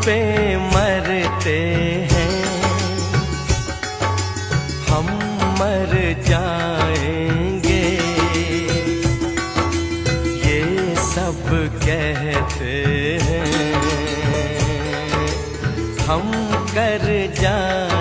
पे मरते हैं, हम मर जाएंगे, ये सब कहते हैं, हम कर जाएंगे।